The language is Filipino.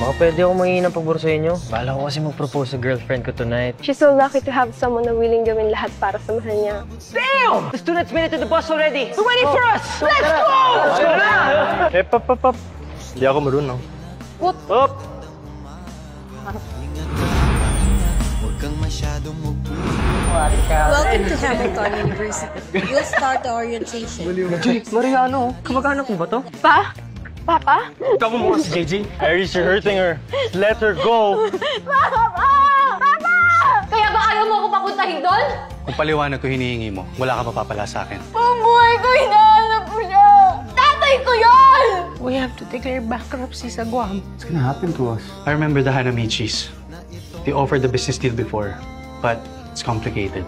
Baka pwede ako mangingi ng pabor sa inyo. Bala ko kasi mag-propose sa girlfriend ko tonight. She's so lucky to have someone na willing gawin lahat para sa mahal niya. Damn! The students made it to the bus already! They're waiting for us! Let's go! Eh, pap. Hindi ako marunong. What? Up! Welcome to Hamilton University. You'll start the orientation. Mariano, kamag-anak mo ba to? Pa? Papa? Kamu mo si JJ. Iris, you're hurting her. Let her go. Papa! Papa! Kaya ba ayaw mo ako papuntahin doon? Kung paliwanag ko hinihingi mo, wala ka papapala sa akin. Ang buhay ko, hinahanap ko siya! Tatay ko yun! We have to declare bankruptcy sa Guam. What's gonna happen to us? I remember the Hanamichis. They offered the business deal before, but it's complicated.